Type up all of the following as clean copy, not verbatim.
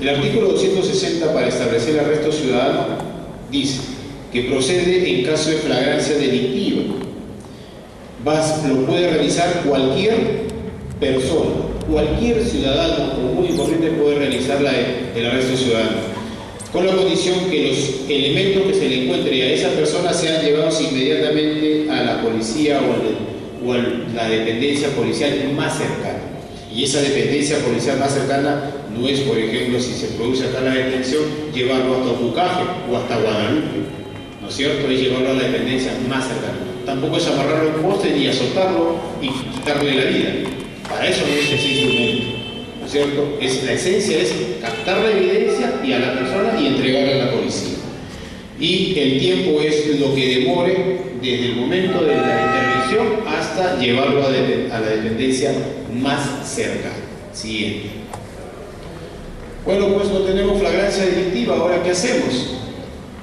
El artículo 260 para establecer el arresto ciudadano dice que procede en caso de flagrancia delictiva. Lo puede realizar cualquier persona, cualquier ciudadano común y corriente puede realizar el arresto ciudadano, con la condición que los elementos que se le encuentre a esa persona sean llevados inmediatamente a la policía o a la dependencia policial más cercana. Y esa dependencia policial más cercana no es, por ejemplo, si se produce acá la detención, llevarlo hasta Ocucaje o hasta Guadalupe, ¿no es cierto? Es llevarlo a la dependencia más cercana. Tampoco es amarrarlo a un poste ni azotarlo y quitarle la vida. Para eso no es ese instrumento, ¿no es cierto? La esencia es captar la evidencia y a la persona y entregarla a la policía. Y el tiempo es lo que demore desde el momento de la intervención hasta llevarlo a la dependencia más cercana. Siguiente. Bueno, pues no tenemos flagrancia delictiva, ¿ahora qué hacemos?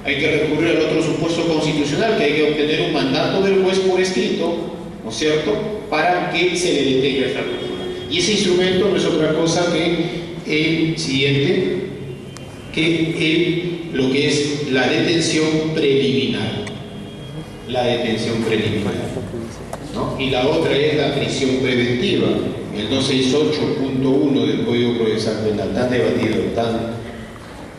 Hay que recurrir al otro supuesto constitucional, que hay que obtener un mandato del juez por escrito, ¿no es cierto?, para que se le detenga a esta persona. Y ese instrumento no es otra cosa que el siguiente, lo que es la detención preliminar. La detención preliminar, ¿no? Y la otra es la prisión preventiva, el 268.1 del Código Procesal Penal, tan debatido, tan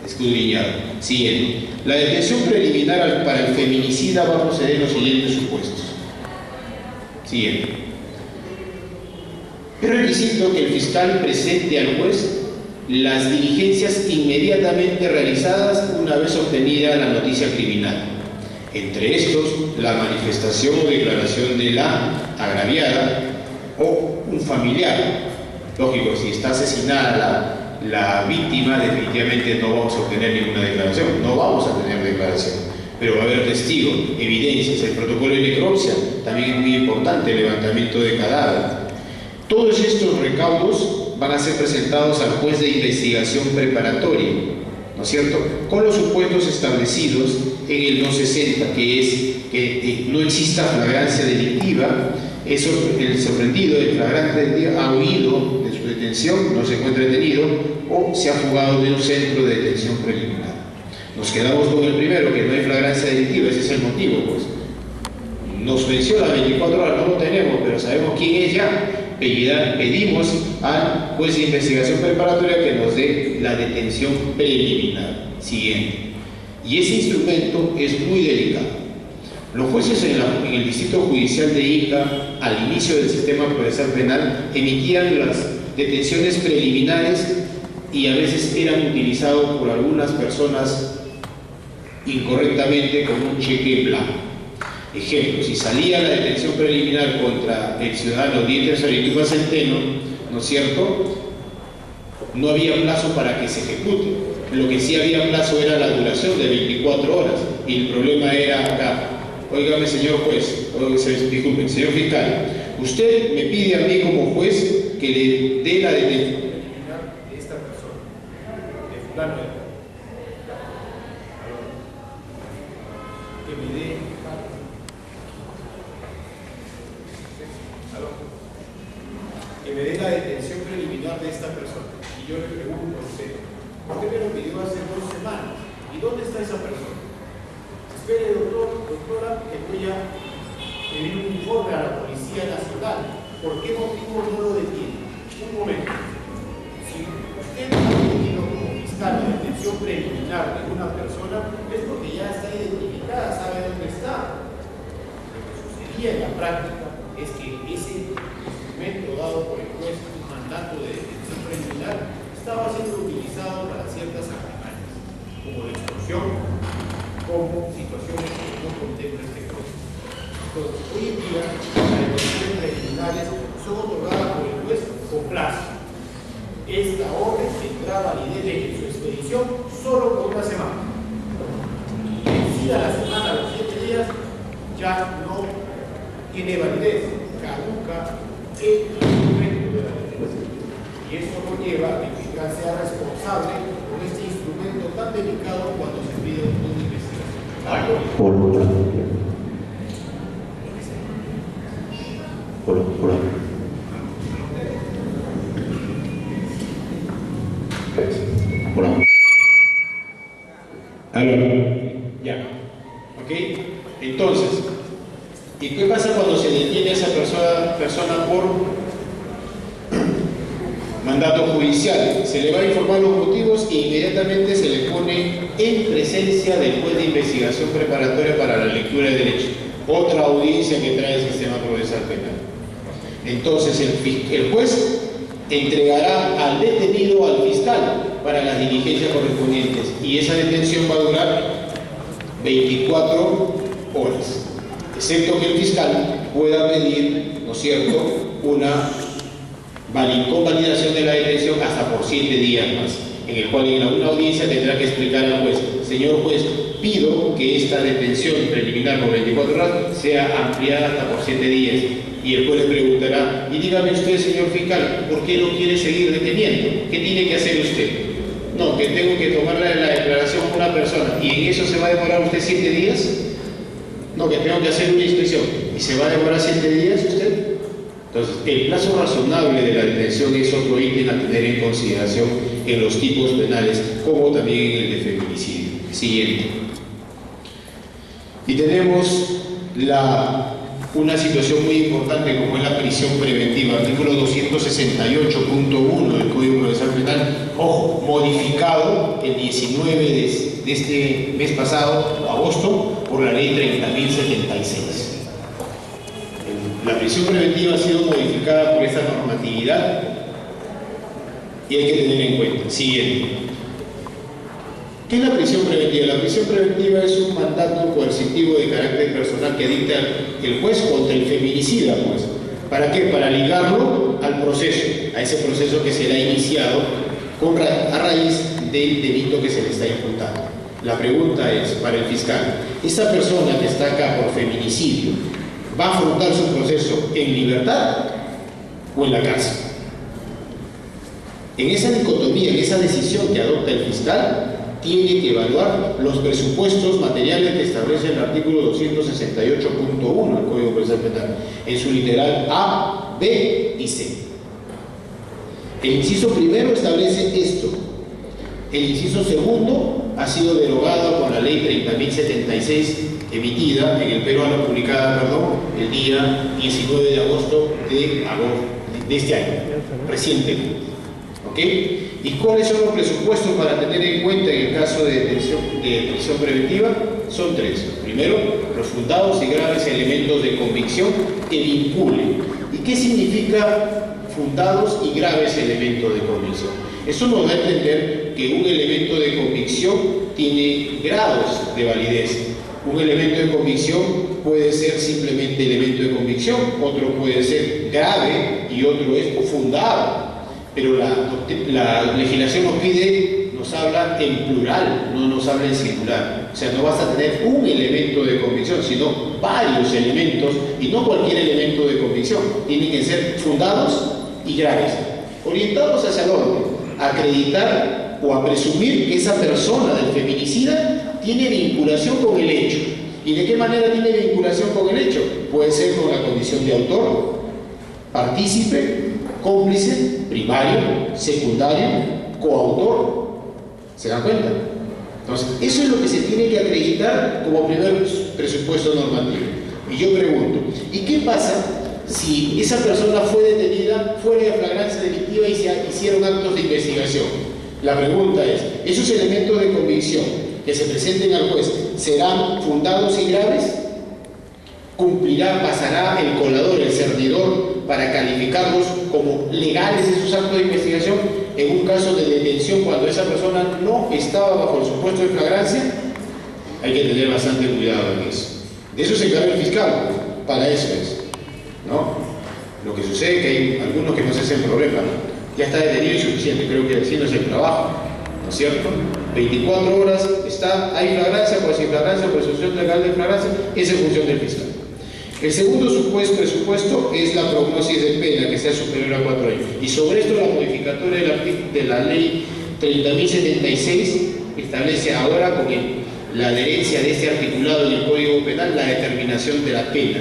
escudriñado. Siguiente. La detención preliminar para el feminicida va a proceder en los siguientes supuestos. Siguiente. Es requisito que el fiscal presente al juez las diligencias inmediatamente realizadas una vez obtenida la noticia criminal. Entre estos, la manifestación o declaración de la agraviada o un familiar. Lógico, si está asesinada la víctima, definitivamente no vamos a obtener ninguna declaración, no vamos a tener declaración, pero va a haber testigos, evidencias. El protocolo de necropsia también es muy importante, el levantamiento de cadáver. Todos estos recaudos van a ser presentados al juez de investigación preparatoria, ¿no es cierto?, con los supuestos establecidos en el 260, que es que no exista flagrancia delictiva. El sorprendido del flagrante delictiva ha huido de su detención, no se encuentra detenido o se ha fugado de un centro de detención preliminar. Nos quedamos con el primero, que no hay flagrancia delictiva. Ese es el motivo, pues. Nos venció las 24 horas, no lo tenemos, pero sabemos quién es ya. Pedimos al juez de investigación preparatoria que nos dé la detención preliminar. Siguiente. Y ese instrumento es muy delicado. Los jueces en el Distrito Judicial de Ica, al inicio del sistema procesal penal, emitían las detenciones preliminares y a veces eran utilizados por algunas personas incorrectamente como un cheque en blanco. Ejemplo, si salía la detención preliminar contra el ciudadano Dieter Sarituba Centeno, ¿no es cierto?, no había plazo para que se ejecute. Lo que sí había plazo era la duración de 24 horas. Y el problema era acá. Óigame, señor juez, disculpe, señor fiscal, usted me pide a mí como juez que le dé la detención de esta persona, de fulano, que me dé la detención preliminar de esta persona. Y yo le pregunto a usted, ¿por qué me lo pidió hace 2 semanas? ¿Y dónde está esa persona? Espere, doctora, que voy a pedir un informe a la Policía Nacional. ¿Por qué motivo no lo detiene? Un momento. Si usted ha detenido como fiscal la detención preliminar de una persona, es porque ya está identificada, sabe dónde está. Lo que sucedía en la práctica es que ese instrumento dado por el juez, un mandato de detención preliminar, estaba siendo utilizado para ciertas actividades, como la extorsión, como situaciones que no contempla este código. Entonces, hoy en día, las detenciones preliminares son otorgadas por el juez con plazo. Esta orden tendrá validez en su expedición solo por 1 semana. Y vencida la semana, los 7 días, ya no tiene validez, caduca el instrumento de la detención. Y eso conlleva que el fiscal sea responsable con este instrumento tan delicado cuando se pide una investigación. por favor. Aló. Ya. ¿Ok? Entonces, ¿y qué pasa cuando se detiene a esa persona por mandato judicial? Se le va a informar los motivos e inmediatamente se le pone en presencia del juez de investigación preparatoria para la lectura de derecho. Otra audiencia que trae el sistema procesal penal. Entonces el juez entregará al detenido al fiscal para las diligencias correspondientes y esa detención va a durar 24 horas, excepto que el fiscal pueda pedir, ¿no es cierto?, una convalidación de la detención hasta por 7 días más, en el cual en alguna audiencia tendrá que explicar al juez: señor juez, pido que esta detención preliminar por 24 horas sea ampliada hasta por 7 días. Y el juez le preguntará: y dígame usted, señor fiscal, ¿por qué no quiere seguir deteniendo? ¿Qué tiene que hacer usted? No, que tengo que tomar la declaración por una persona. ¿Y en eso se va a demorar usted 7 días? No, que tengo que hacer una inspección. ¿Y se va a demorar 7 días usted? Entonces, el plazo razonable de la detención es otro ítem a tener en consideración en los tipos penales, como también en el de feminicidio. Siguiente. Y tenemos una situación muy importante como es la prisión preventiva, artículo 268.1 del Código Procesal Penal, ojo, modificado el 19 de este mes pasado, agosto, por la ley 30.076. La prisión preventiva ha sido modificada por esta normatividad y hay que tener en cuenta. Siguiente. ¿Qué es la prisión preventiva? La prisión preventiva es un mandato coercitivo de carácter personal que dicta el juez contra el feminicida, pues. ¿Para qué? Para ligarlo al proceso, a ese proceso que se le ha iniciado a raíz del delito que se le está imputando. La pregunta es, para el fiscal, ¿esa persona que está acá por feminicidio va a afrontar su proceso en libertad o en la cárcel? En esa dicotomía, en esa decisión que adopta el fiscal, tiene que evaluar los presupuestos materiales que establece el artículo 268.1 del Código Procesal Penal, en su literal A, B y C. El inciso primero establece esto. El inciso segundo ha sido derogado con la ley 30.076 emitida en el peruano, publicada, el día 19 de agosto de este año, recientemente. ¿Ok? ¿Y cuáles son los presupuestos para tener en cuenta en el caso de prisión preventiva? Son 3. Primero, los fundados y graves elementos de convicción que vinculen. ¿Y qué significa fundados y graves elementos de convicción? Eso nos da a entender que un elemento de convicción tiene grados de validez. Un elemento de convicción puede ser simplemente elemento de convicción, otro puede ser grave y otro es fundado. Pero la legislación nos habla en plural, no nos habla en singular. O sea, no vas a tener un elemento de convicción, sino varios elementos, y no cualquier elemento de convicción. Tienen que ser fundados y graves, orientados hacia el orden, a acreditar o a presumir que esa persona del feminicida tiene vinculación con el hecho. ¿Y de qué manera tiene vinculación con el hecho? Puede ser con la condición de autor, partícipe, cómplice, primario, secundario, coautor. ¿Se dan cuenta? Entonces, eso es lo que se tiene que acreditar como primer presupuesto normativo. Y yo pregunto, ¿y qué pasa si esa persona fue detenida fuera de flagrancia delictiva y se hicieron actos de investigación? La pregunta es, ¿esos elementos de convicción que se presenten al juez serán fundados y graves? ¿Pasará el colador, el cernidor, para calificarlos como legales esos actos de investigación en un caso de detención cuando esa persona no estaba bajo el supuesto de flagrancia? Hay que tener bastante cuidado en eso. De eso se encarga el fiscal, para eso es, ¿no? Lo que sucede es que hay algunos que no se hacen problema, ¿no? Ya está detenido y suficiente, creo que haciéndose el trabajo, ¿no es cierto? 24 horas hay flagrancia, pues sin flagrancia, presunción legal de flagrancia, esa es función del fiscal. El segundo presupuesto es la prognosis de pena, que sea superior a 4 años. Y sobre esto la modificatoria de la ley 30.076 establece ahora con la adherencia de este articulado en el Código Penal la determinación de la pena.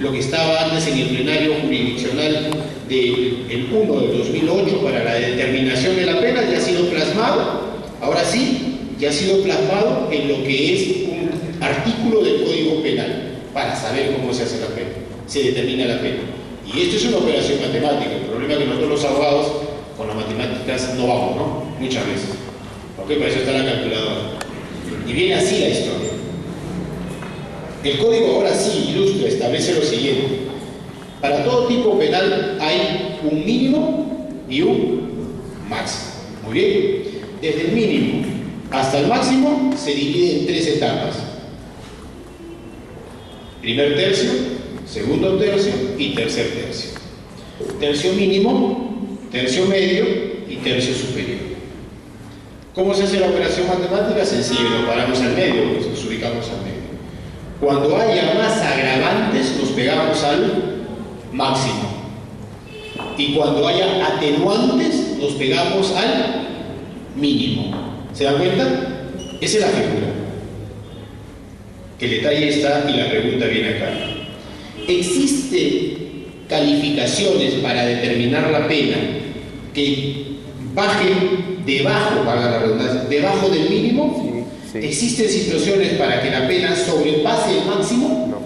Lo que estaba antes en el plenario jurisdiccional del 1 del 2008 para la determinación de la pena ya ha sido plasmado Ahora sí, ya ha sido plasmado en lo que es un artículo del Código Penal para saber cómo se hace la pena, se determina la pena. Y esto es una operación matemática. El problema es que nosotros los abogados con las matemáticas no vamos, ¿no? Muchas veces. ¿Ok? Para eso está la calculadora. Y viene así la historia. El código ahora sí ilustra, establece lo siguiente. Para todo tipo penal hay un mínimo y un máximo. Muy bien. Desde el mínimo hasta el máximo se divide en 3 etapas. Primer tercio, segundo tercio y tercer tercio. Tercio mínimo, tercio medio y tercio superior. ¿Cómo se hace la operación matemática? Sencillo, nos paramos al medio, pues nos ubicamos al medio. Cuando haya más agravantes, nos pegamos al máximo. Y cuando haya atenuantes, nos pegamos al mínimo. ¿Se dan cuenta? Esa es la figura. El detalle está y la pregunta viene acá. ¿Existen calificaciones para determinar la pena que bajen debajo, valga la redundancia, debajo del mínimo? Sí. ¿Existen situaciones para que la pena sobrepase el máximo? No.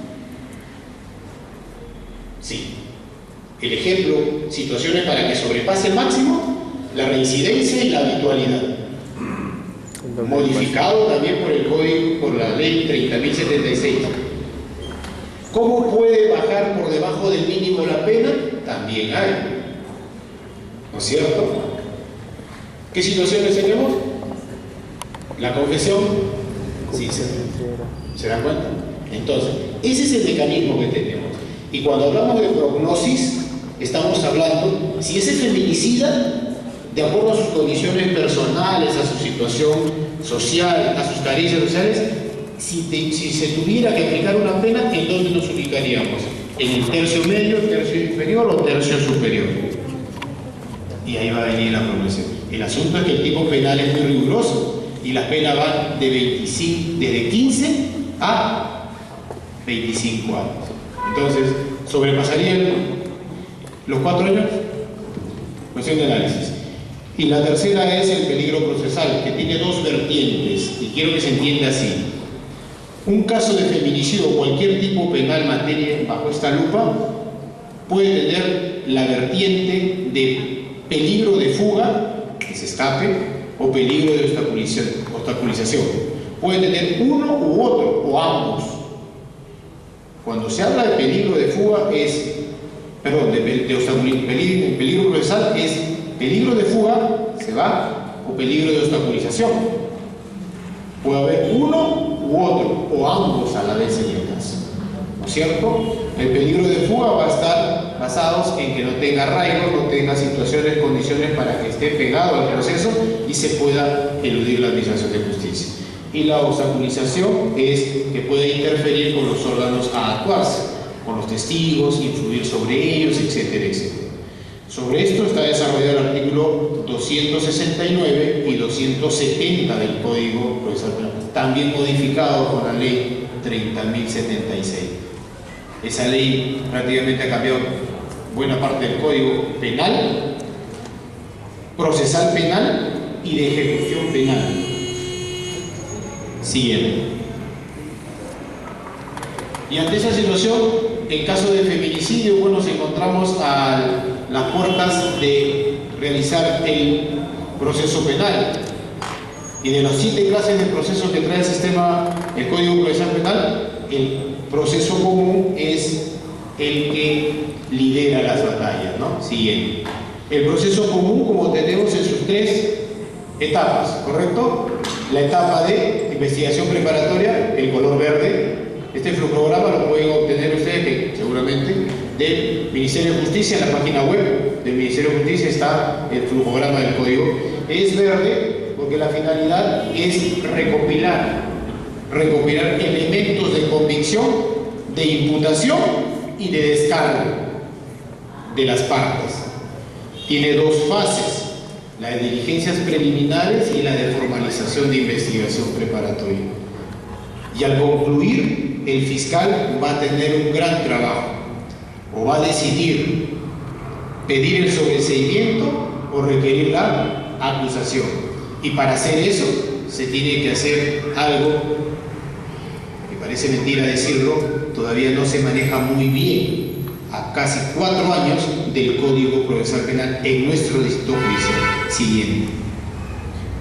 Sí. El ejemplo, situaciones para que sobrepase el máximo, la reincidencia y la habitualidad. Modificado también por el código, por la ley 30.076. ¿Cómo puede bajar por debajo del mínimo la pena? También hay. ¿No es cierto? ¿Qué situaciones tenemos? La confesión sincera. ¿Se dan cuenta? Entonces, ese es el mecanismo que tenemos. Y cuando hablamos de prognosis, estamos hablando si ese feminicida, de acuerdo a sus condiciones personales, a su situación social, a sus carencias sociales, si se tuviera que aplicar una pena, ¿en dónde nos ubicaríamos? ¿En el tercio medio, tercio inferior o tercio superior? Y ahí va a venir la progresión. El asunto es que el tipo penal es muy riguroso y las penas van desde 15 a 25 años. Entonces, ¿sobrepasarían los 4 años? Cuestión de análisis. Y la tercera es el peligro procesal, que tiene 2 vertientes, y quiero que se entienda así. Un caso de feminicidio o cualquier tipo penal materia bajo esta lupa puede tener la vertiente de peligro de fuga, que se escape, o peligro de obstaculización. Puede tener uno u otro, o ambos. Cuando se habla de peligro de fuga peligro procesal es peligro de fuga, se va, o peligro de obstaculización. Puede haber uno u otro, o ambos a la vez en el caso. ¿No es cierto? El peligro de fuga va a estar basado en que no tenga arraigo, no tenga situaciones, condiciones para que esté pegado al proceso y se pueda eludir la administración de justicia. Y la obstaculización es que puede interferir con los órganos a actuarse, con los testigos, influir sobre ellos, etcétera, etcétera. Sobre esto está desarrollado el artículo 269 y 270 del Código Procesal Penal, también modificado con la ley 30.076. Esa ley prácticamente ha cambiado buena parte del Código Penal, Procesal Penal y de Ejecución Penal. Siguiente. Y ante esa situación, en caso de feminicidio, bueno, nos encontramos a las puertas de realizar el proceso penal. Y de las 7 clases de procesos que trae el sistema, el Código Procesal Penal, el proceso común es el que lidera las batallas, ¿no? Siguiente. El proceso común, como tenemos en sus 3 etapas, ¿correcto? La etapa de investigación preparatoria, el color verde. Este flujograma lo pueden obtener ustedes, seguramente, del Ministerio de Justicia. En la página web del Ministerio de Justicia está el flujograma del código. Es verde porque la finalidad es recopilar elementos de convicción, de imputación y de descargo de las partes. Tiene 2 fases, la de diligencias preliminares y la de formalización de investigación preparatoria. Y al concluir, el fiscal va a tener un gran trabajo, o va a decidir pedir el sobreseimiento o requerir la acusación. Y para hacer eso se tiene que hacer algo, me parece mentira decirlo, todavía no se maneja muy bien, a casi 4 años del Código Procesal Penal en nuestro distrito judicial. Siguiente.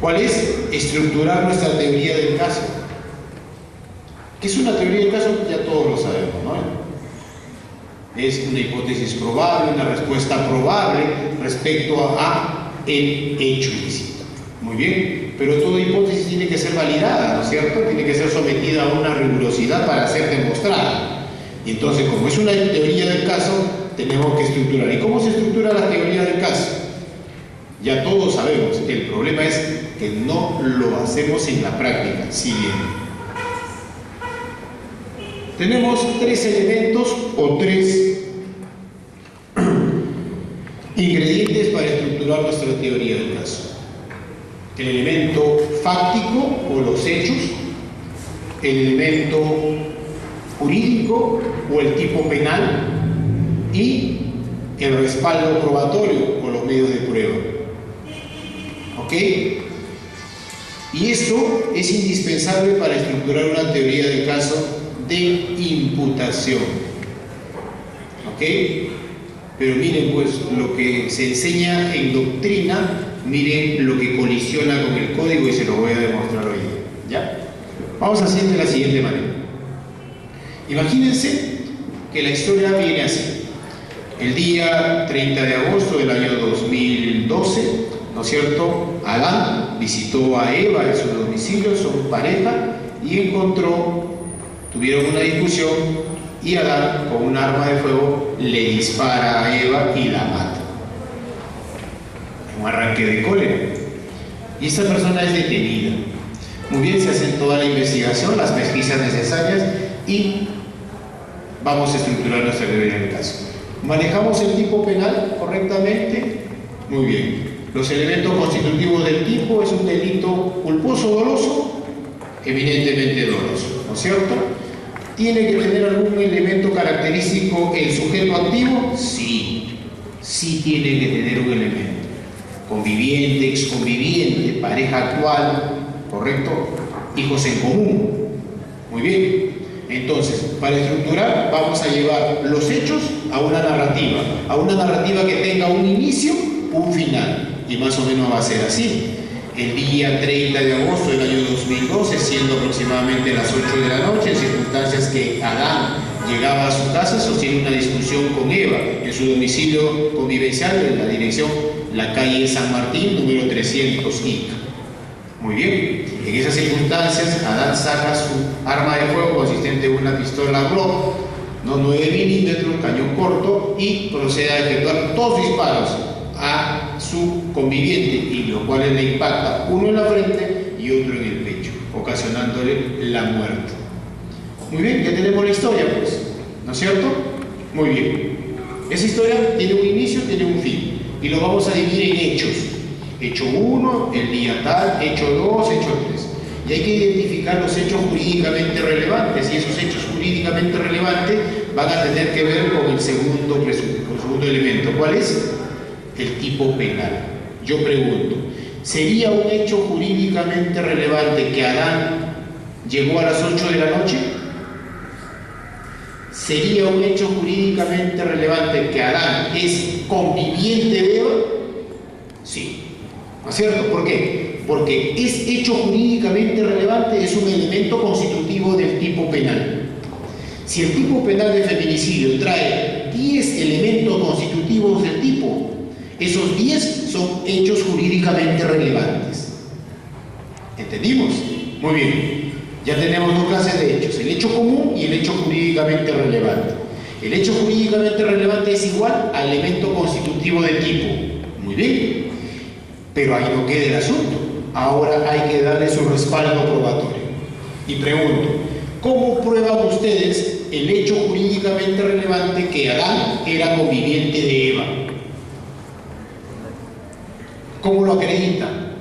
¿Cuál es? Estructurar nuestra teoría del caso. ¿Qué es una teoría del caso? Ya todos lo sabemos, ¿no? Es una hipótesis probable, una respuesta probable respecto a el hecho ilícito. Muy bien, pero toda hipótesis tiene que ser validada, ¿no es cierto? Tiene que ser sometida a una rigurosidad para ser demostrada. Y entonces, como es una teoría del caso, tenemos que estructurar. ¿Y cómo se estructura la teoría del caso? Ya todos sabemos, el problema es que no lo hacemos en la práctica. Siguiente. Tenemos 3 elementos o 3 ingredientes para estructurar nuestra teoría del caso. El elemento fáctico o los hechos, el elemento jurídico o el tipo penal y el respaldo probatorio o los medios de prueba. ¿Ok? Y esto es indispensable para estructurar una teoría del caso de imputación. ¿Ok? Pero miren pues lo que se enseña en doctrina, miren lo que colisiona con el código y se lo voy a demostrar hoy. ¿Ya? Vamos a hacer de la siguiente manera. Imagínense que la historia viene así. El día 30 de agosto del año 2012, ¿no es cierto? Adán visitó a Eva en su domicilio, son pareja, y tuvieron una discusión y Adán con un arma de fuego le dispara a Eva y la mata. Un arranque de cólera. Y esta persona es detenida. Muy bien, se hace toda la investigación, las pesquisas necesarias y vamos a estructurar nuestra teoría del caso. ¿Manejamos el tipo penal correctamente? Muy bien. Los elementos constitutivos del tipo es un delito culposo o doloso, eminentemente doloso, ¿no es cierto? ¿Tiene que tener algún elemento característico el sujeto activo? Sí, sí tiene que tener un elemento. Conviviente, exconviviente, pareja actual, ¿correcto? Hijos en común. Muy bien. Entonces, para estructurar vamos a llevar los hechos a una narrativa que tenga un inicio, un final. Y más o menos va a ser así. El día 30 de agosto del año 2012, siendo aproximadamente las 8 de la noche, en circunstancias que Adán llegaba a su casa, sostiene una discusión con Eva en su domicilio convivencial en la dirección la calle San Martín, número 300 Ica. Muy bien, en esas circunstancias Adán saca su arma de fuego consistente en una pistola Glock, 9 milímetros, cañón corto, y procede a efectuar 2 disparos a su conviviente, y lo cual le impacta uno en la frente y otro en el pecho, ocasionándole la muerte. Muy bien, ya tenemos la historia pues, ¿no es cierto? Muy bien, esa historia tiene un inicio, tiene un fin, y lo vamos a dividir en hechos. Hecho 1, el día tal, hecho 2, hecho 3. Y hay que identificar los hechos jurídicamente relevantes, y esos hechos jurídicamente relevantes van a tener que ver con el segundo elemento. ¿Cuál es? El tipo penal. Yo pregunto, ¿sería un hecho jurídicamente relevante que Adán llegó a las 8 de la noche? ¿Sería un hecho jurídicamente relevante que Adán es conviviente de Eva? Sí. ¿No es cierto? ¿Por qué? Porque es hecho jurídicamente relevante, es un elemento constitutivo del tipo penal. Si el tipo penal de feminicidio trae 10 elementos constitutivos del tipo, esos 10 son hechos jurídicamente relevantes. ¿Entendimos? Muy bien. Ya tenemos 2 clases de hechos, el hecho común y el hecho jurídicamente relevante. El hecho jurídicamente relevante es igual al elemento constitutivo del tipo. Muy bien. Pero ahí no queda el asunto. Ahora hay que darle su respaldo probatorio. Y pregunto, ¿cómo prueban ustedes el hecho jurídicamente relevante que Adán era conviviente de Eva? ¿Cómo lo acreditan?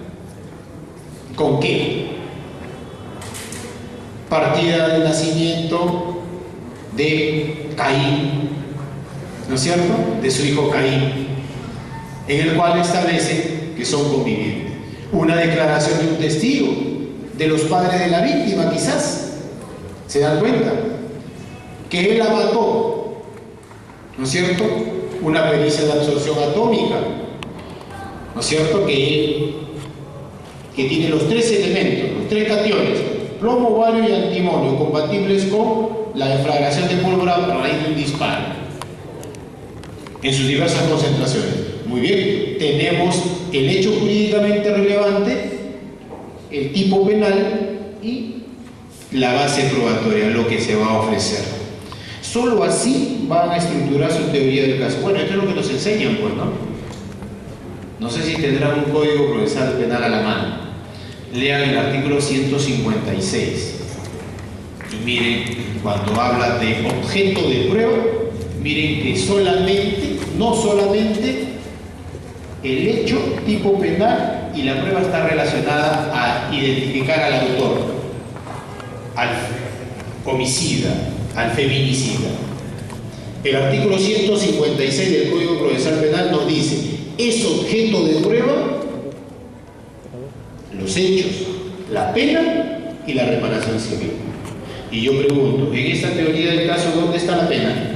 ¿Con qué? Partida de nacimiento de Caín, ¿no es cierto? De su hijo Caín, en el cual establece que son convivientes. una declaración de un testigo, de los padres de la víctima quizás. ¿Se dan cuenta? Que él la mató, ¿no es cierto? Una pericia de absorción atómica, ¿no es cierto? Que tiene los tres elementos, los tres cationes, plomo, bario y antimonio, compatibles con la deflagración de pólvora a raíz de un disparo, en sus diversas concentraciones. Muy bien, tenemos el hecho jurídicamente relevante, el tipo penal y la base probatoria, lo que se va a ofrecer. Solo así van a estructurar su teoría del caso. Bueno, esto es lo que nos enseñan, pues, ¿no? No sé si tendrán un código procesal penal a la mano. Lean el artículo 156. Y miren, cuando habla de objeto de prueba, miren que no solamente el hecho, tipo penal y la prueba está relacionada a identificar al autor, al homicida, al feminicida. El artículo 156 del Código Procesal Penal nos dice: es objeto de prueba los hechos, la pena y la reparación civil. Y yo pregunto, en esta teoría del caso, ¿dónde está la pena?